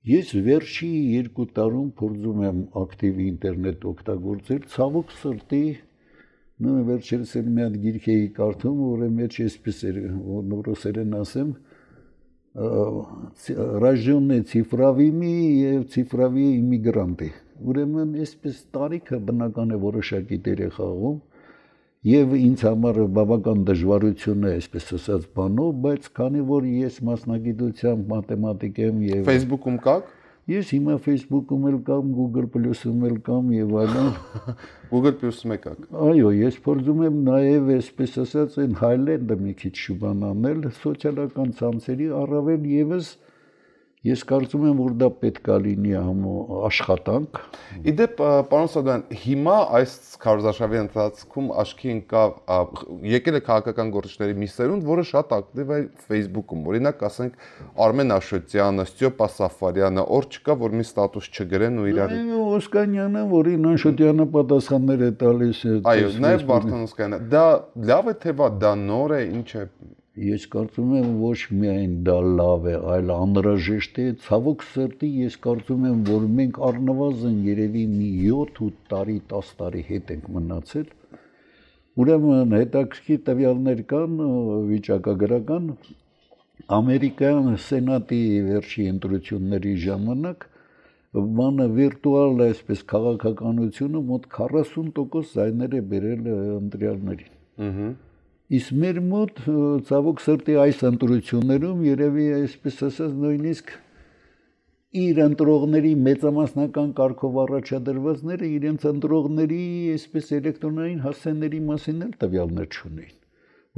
Ես վերջի 2 տարում փորձում եմ ակտիվ ինտերնետ օգտագործել, ցավոք սրտի վերջերս էլ մի հատ գիրք էի կարդում, որի մեջ այսպես էր, ռուսերեն ասեմ, рожденные цифровыми եւ цифровые иммигранты։ Ուրեմն այսպես տարիքը բնական է որոշակի դեր է խաղում եւ ինձ համար բավական դժվարություն է այսպես ասած բանով, բայց քանի որ ես մասնագիտությամբ մաթեմատիկ եմ եւ Facebook-ում կաք։ Ես հիմա Facebook-ում էլ կամ Google Plus-ում էլ կամ եւ այլն։ Google Plus-ում եք կաք։ Այո, ես փորձում եմ նաեւ այսպես ասած այն Highland-ը մի քիչ շուբանանել սոցիալական ցանցերի առավել եւս Ես կարծում եմ, որ դա պետք է լինի աշխատանք։ Իդեպ, պարոն Սադոյան, հիմա այս քարոզարշավի ընթացքում աչքի ընկավ եկել է քաղաքական գործիչների մի սերունդ, որը շատ ակտիվ է Facebook-ում։ Օրինակ, ասենք Արմեն Աշոտյանը, Ստյոպա Սաֆարյանը, օր չկա, որ մի ստատուս չգրեն ու իրար։ Օսկանյանը, որին Աշոտյանը պատասխաններ է տալիս։ Այո, նաև Վարդան Օսկանյանը։ Դա լավ է թե վատ, դա նոր է, ինչ է։ Ես կարծում եմ ոչ միայն դա լավ է, այլ անհրաժեշտ է, ցավոք սրտի ես կարծում եմ, որ մենք առնվազն երևի մի 7-8 տարի, 10 տարի հետ ենք մնացել։ Ուրեմն հետաքրքիր տվյալներ կան վիճակագրական Ամերիկյան սենատի վերջի ընտրությունների ժամանակ բանը վիրտուալ այսպես քաղաքականությունը մոտ 40% զայներ է բերել ընտրյալներին։ Իսկ մեր մոտ ցավոք սրտի այս ընտրություններում երևի այսպես ասած նույնիսկ իր ընտրողների մեծամասնական կարգով առաջադրվածները իրենց ընտրողների այսպես էլեկտրոնային հասցեների մասին էլ տվյալներ չունեին։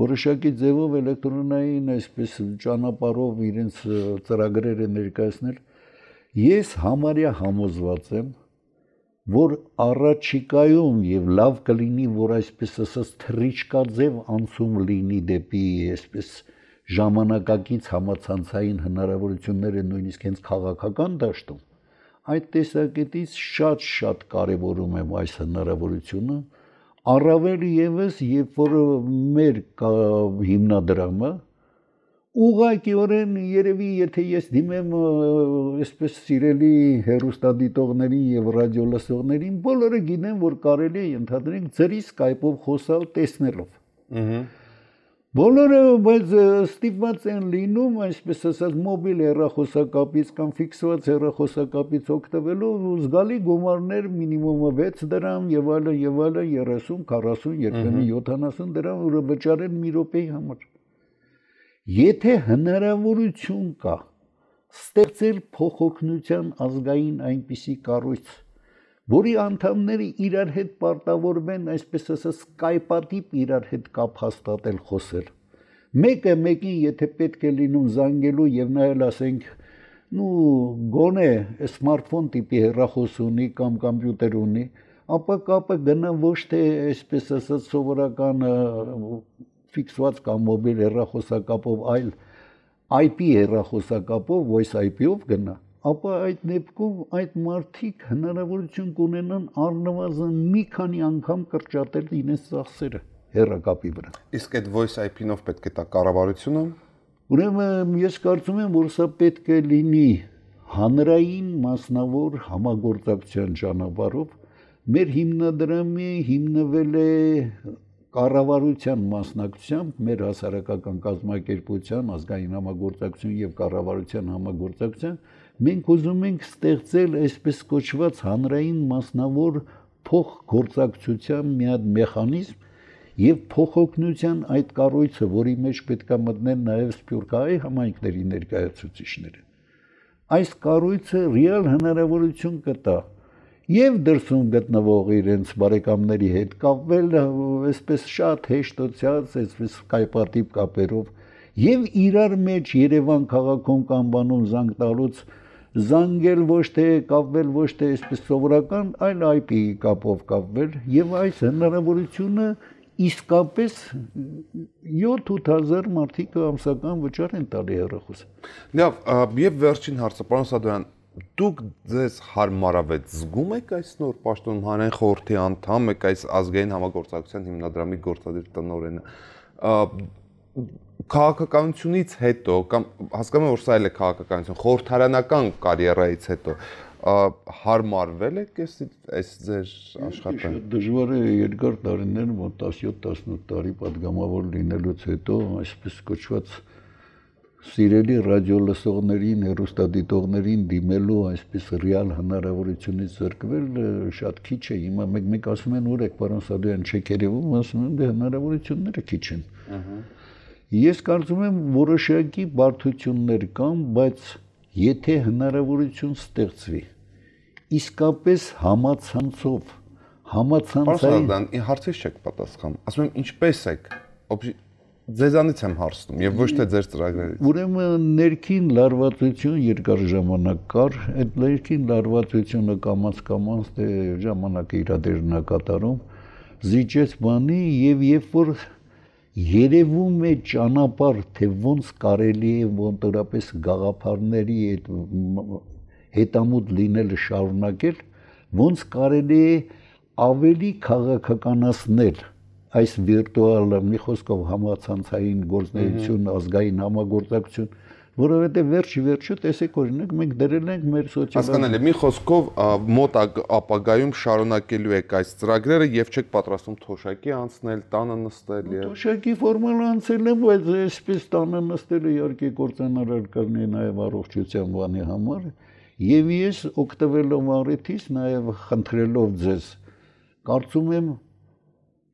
Որոշակի ձևով էլեկտրոնային այսպես ճանապարհով իրենց ծրագրերը ներկայացնել։ Ես համարյա համոզված եմ, որ առաջիկայում եւ լավ կլինի, որ այսպես ասած թռիչքաձև անցում լինի դեպի այսպես ժամանակակից համացանցային հնարավորությունները նույնիսկ հենց քաղաքական դաշտում, այդ տեսակետից շատ կարևորում եմ այս հնարավորությունը, առավել եւս երբ որ մեր հիմնադրամը ուղղակիորեն երևի եթե ես դիմեմ այսպես սիրելի հեռուստադիտողներին եւ ռադիոլսողներին բոլորը գիտեն որ կարելի է ընդհանրենք ձերի Skype-ով խոսալ տեսնելով։ Բոլորը բայց ստիպված են լինում այսպես ասած մոբիլ հեռախոսակապից կամ ֆիքսված հեռախոսակապից օգտվելով զգալի գումարներ մինիմումը 6 դրամ եւ այլն 30, 40, երբեմն 70 դրամ որը վճարեն մի րոպեի համար։ Եթե հնարավորություն կա ստեղծել փոխօգնության ազգային այնպիսի կառույց, որի անդամները իրար հետ պարտավորվեն, այսպես ասած, Skype-ատիպ իրար հետ կապ հաստատել խոսել։ Մեկը մեկին, եթե պետք է լինում զանգելու եւ նայել, ասենք, գոնե սմարթֆոն տիպի հեռախոս ունի կամ կոմպյուտեր ունի, ապա կապը գնա ոչ թե այսպես ասած սովորական ֆիքսված կամ մոբիլ հեռախոսակապով, այլ IP հեռախոսակապով, voice IP-ով գնա, ապա այդ դեպքում այդ մարդիկ հնարավորություն կունենան առնվազն մի քանի անգամ կրճատել իրենց ծախսերը հեռակապի վրա։ Իսկ այդ voice IP-նով պետք է տա կառավարությունը։ Ուրեմն ես կարծում եմ, որ սա պետք է լինի հանրային մասնավոր համագործակցության ճանապարհով։ Մեր հիմնադրամի հիմնվել է կառավարության մասնակցությամբ մեր հասարակական կազմակերպության ազգային համագործակցություն եւ կառավարության համագործակցության մենք ուզում ենք ստեղծել այսպես կոչված հանրային մասնավոր փոխգործակցության մի հատ մեխանիզմ եւ փոխօգնության այդ կառույցը, որի մեջ պետք է մտնեն նաեւ սփյուռքահայ համայնքների ներկայացուցիչները։ Այս կառույցը ռեալ հնարավորություն կտա եւ դրսում գտնվող իրենց բարեկամների հետ կապվել այսպես շատ հեշտոցած, այսպես Skype-ատիպ կապերով եւ իրար մեջ Երևան քաղաքում կամ բանում զանգ տալուց զանգել ոչ թե կապվել ոչ թե այսպես սովորական, այլ IP կապով կապվել եւ այս հնարավորությունը իսկապես 7-8000 մարդիկ ամսական վճար են տալի հեռախոս։ Լավ, եւ վերջին հարցը, պարոն Սադոյան, դուք ձեզ հարմարավետ զգում եք այս նոր պաշտոնում հանրային խորհրդի անդամ եք այս ազգային համագործակցության հիմնադրամի գործադիր տնօրենը քաղաքականությունից հետո կամ հասկանում եմ որ սա էլ է քաղաքականություն խորհրդարանական կարիերայից հետո հարմարվել եք այս ձեր աշխատանքը։ Դժվար է երկար տարիներ, մոտ 17-18 տարի падգամավոր լինելուց հետո այսպես կոչված սիրելի ռադիո լսողներին, հեռուստադիտողներին դիմելու այսպես ռեալ հնարավորությունից զրկվել շատ քիչ է։ Հիմա մեկ ասում են ուր եք, պարոն Սադոյան, չեք երևում, ասում են դե հնարավորությունները քիչ են։ Ես կարծում եմ որոշակի բարդություններ կան, բայց եթե հնարավորություն ստեղծվի իսկապես համացանցով Պարոն հարցից չեք պատասխանում։ Ասում եմ ինչպես եք ձեզանից եմ հարցնում եւ ոչ թե ձեր ծրագրերից։ Ուրեմն ներքին լարվածություն երկար ժամանակ կար, այդ ներքին լարվածությունը կամաց դե ժամանակը իր դերն է կատարում, զիջեց բանի եւ երբ որ երևում է ճանապարհ, թե ոնց կարելի է ոնտորապես գաղափարների այդ հետամուտ լինելը շարունակել, ոնց կարելի է ավելի քաղաքականացնել այս վիրտուալ մի խոսքով համացանցային գործունեություն, ազգային համագործակցություն, որովհետև վերջի տեսեք օրինակ մենք դրել ենք մեր Հասկանալի, մի խոսքով մոտ ապագայում շարունակելու եք այս ծրագրերը եւ չեք պատրաստում թոշակի անցնել, տանը նստել եւ Թոշակի ֆորմալ անցել եմ, բայց այսպես տանը նստելը իհարկե կործանարար կլինի նաեւ առողջության բանի համար եւ ես օգտվելով առիթից նաեւ խնդրելով ձեզ կարծում եմ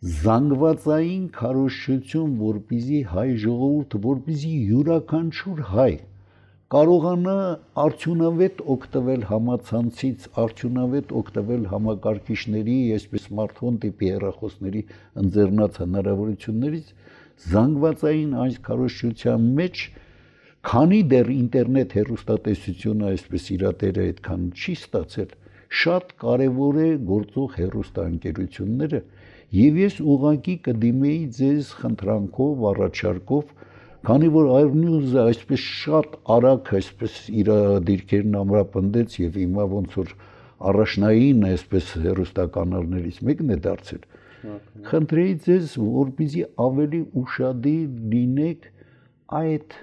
զանգվածային քարոզչություն, որպեսզի հայ ժողովուրդը, որպեսզի յուրաքանչյուր հայ կարողանա արդյունավետ օգտվել համացանցից, արդյունավետ օգտվել համակարգիչների, այսպես սմարթֆոն տիպի հեռախոսների ընձեռնած հնարավորություններից, զանգվածային այս քարոզչության մեջ, քանի դեռ ինտերնետ հեռուստատեսությունը այսպես իր դերը այդքան չի ստացել, շատ կարևոր է գործող հեռուստաընկերությունները Եվ ես ուղղակի կդիմեի ձեզ խնդրանքով, առաջարկով, քանի որ Inews-ը այսպես շատ արագ այսպես իր դիրքերն ամրապնդեց եւ հիմա ոնց որ առաջնային այսպես հեռուստականալներից մեկն է դարձել։ Խնդրեի ձեզ, որպեսզի ավելի ուշադիր լինեք այդ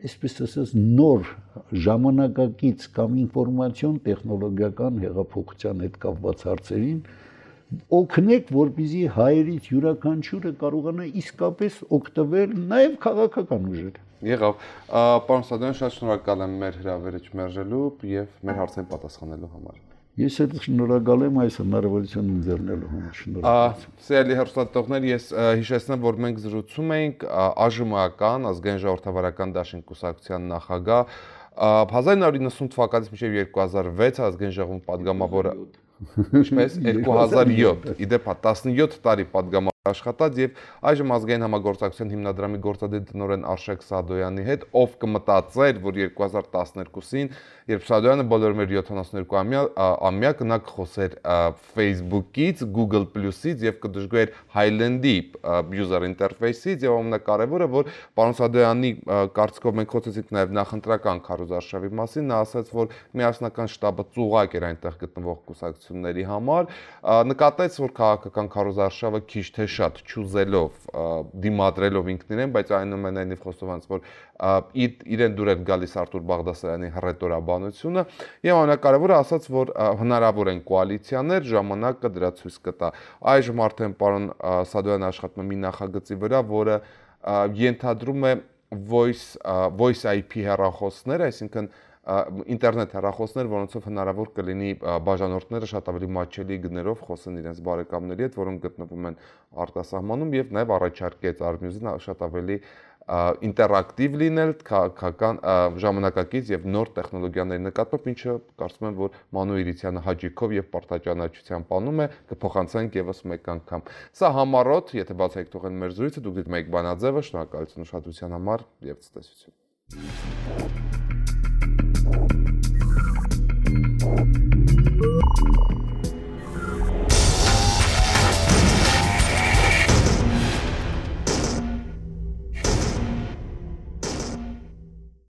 այսպես ասած նոր ժամանակակից կամ ինֆորմացիոն տեխնոլոգիական հեղափոխության հետ կապված հարցերին օգնեք, որպեսզի հայերից յուրաքանչյուրը կարողանա իսկապես օգտվել նաև քաղաքական ուժեր։ Եղավ, պարոն Սադոյան, շատ շնորհակալ եմ մեր հրավերը չմերժելու եւ մեր հարցերին պատասխանելու համար։ Ես էլ շնորհակալ եմ այս հնարավորությունն ընձեռնելու համար։ Շնորհակալություն։ Սիրելի հեռուստադիտողներ, ես հիշեցնեմ, որ մենք զրուցում ենք ԱԺՄ-ական ազգային ժողովրդավարական դաշինք կուսակցության նախագահ 1990 թվականից մինչև 2006 ազգային ժողովում падգամավորը Ինչպես 2007 իդեպ 17 տարի падգամավոր աշխատած եւ այժմ ազգային համագործակցության հիմնադրամի գործադիր տնօրեն Արշակ Սադոյանի հետ ով կմտածեր որ 2012-ին երբ Սադոյանը բոլորում էր 72-ամյա նա կխոսեր Facebook-ից, Google+-ից եւ կդժգոհեր Highland-ի user interface-ից եւ ամենակարևորը որ պարոն Սադոյանի կարծիքով մենք խոսեցինք նաեւ նախընտրական քարոզարշավի մասին նա ասաց որ միասնական շտաբը ծուղակ էր այնտեղ գտնվող կուսակցությունների համար նկատեց որ քաղաքական քարոզարշավը քիչ թե շատ չուզելով դիմադրելով ինքն իրեն, բայց այնուամենայնիվ խոստովանց, որ իրեն դուր էր գալիս Արտուր Բաղդասարյանի հռետորաբանությունը եւ ամենակարևորը ասաց, որ հնարավոր են կոալիցիաներ, ժամանակը դրա ցույց կտա։ Այժմ արդեն պարոն Սադոյանը աշխատում է մի նախագծի վրա, որը ենթադրում է voice IP հեռախոսներ, այսինքն ինտերնետ հեռախոսներ, որոնցով հնարավոր կլինի բաժանորդները շատ ավելի մատչելի գներով խոսեն իրենց բարեկամների հետ, որոնք գտնվում են արտասահմանում եւ նաեւ առաջարկեց Armnews-ին շատ ավելի ինտերակտիվ լինել քաղաքական ժամանակակից եւ նոր տեխնոլոգիաների նկատմամբ, ինչը կարծում եմ, որ Մանու Իրիցյանը հաջիկով եւ պարտաճանաչությամբ անում է, կփոխանցենք եւս մեկ անգամ։ Սա համառոտ, եթե բացեք թողեն մեր զրույցը, դուք դիտում եք Բանաձևը, շնորհակալություն ուշադրության համար եւ ցտեսություն։